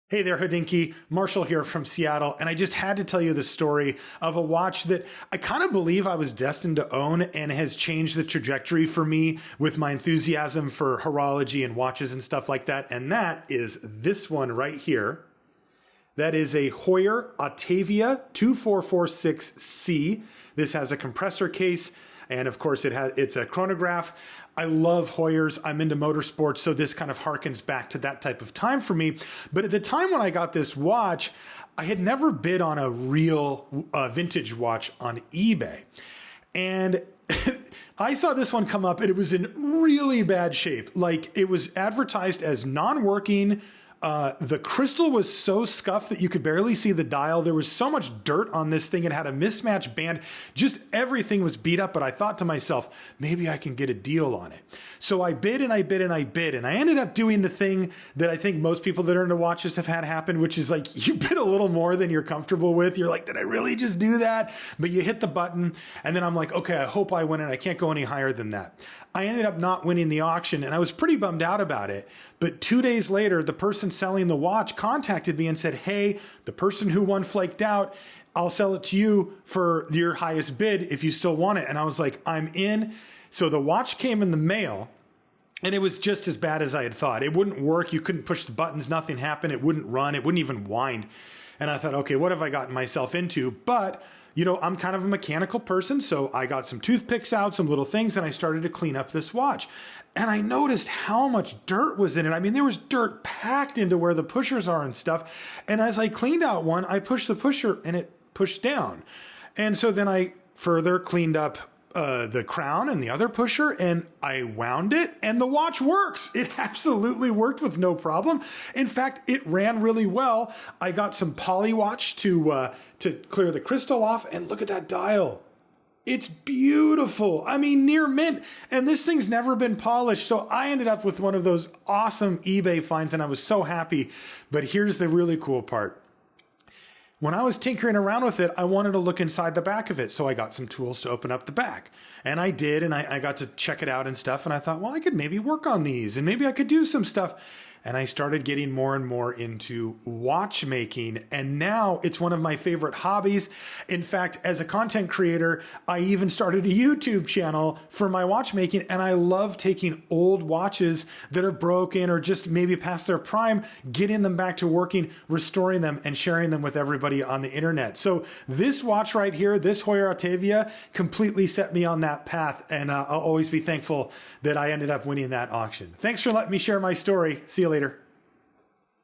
Hey there, Hodinkee. Marshall here from Seattle, and I just had to tell you the story of a watch that I kind of believe I was destined to own and has changed the trajectory for me with my enthusiasm for horology and watches and stuff like that, and that is this one right here. That is a Heuer Octavia 2446C. This has a compressor case, and of course it's a chronograph. I love Heuers. I'm into motorsports, so this kind of harkens back to that type of time for me. But at the time when I got this watch, I had never bid on a real vintage watch on eBay. And I saw this one come up and it was in really bad shape. Like, it was advertised as non-working. The crystal was so scuffed that you could barely see the dial. There was so much dirt on this thing. It had a mismatched band. Just everything was beat up. But I thought to myself, maybe I can get a deal on it. So I bid and I bid and I bid. And I ended up doing the thing that I think most people that are into watches have had happen, which is like you bid a little more than you're comfortable with. You're like, did I really just do that? But you hit the button. And then I'm like, okay, I hope I win it. I can't go any higher than that. I ended up not winning the auction and I was pretty bummed out about it. But 2 days later, the person selling the watch contacted me and said, hey, the person who won flaked out. I'll sell it to you for your highest bid if you still want it. And I was like, I'm in. So the watch came in the mail and it was just as bad as I had thought. It wouldn't work. You couldn't push the buttons. Nothing happened. It wouldn't run. It wouldn't even wind. And I thought, okay, what have I gotten myself into? But you know, I'm kind of a mechanical person, so I got some toothpicks out, some little things, and I started to clean up this watch. And I noticed how much dirt was in it. I mean, there was dirt packed into where the pushers are and stuff. And as I cleaned out one, I pushed the pusher and it pushed down. And so then I further cleaned up the crown and the other pusher, and I wound it, and the watch works. It absolutely worked with no problem. In fact, it ran really well. I got some poly watch to clear the crystal off, and look at that dial. It's beautiful. I mean, near mint. And this thing's never been polished. So I ended up with one of those awesome eBay finds, and I was so happy. But here's the really cool part. When I was tinkering around with it, I wanted to look inside the back of it. So I got some tools to open up the back. And I did, and I got to check it out and stuff. And I thought, well, I could maybe work on these and maybe I could do some stuff. And I started getting more and more into watchmaking. And now it's one of my favorite hobbies. In fact, as a content creator, I even started a YouTube channel for my watchmaking. And I love taking old watches that are broken or just maybe past their prime, getting them back to working, restoring them, and sharing them with everybody on the internet. So this watch right here, this Heuer Octavia, completely set me on that path. And I'll always be thankful that I ended up winning that auction. Thanks for letting me share my story. See you later.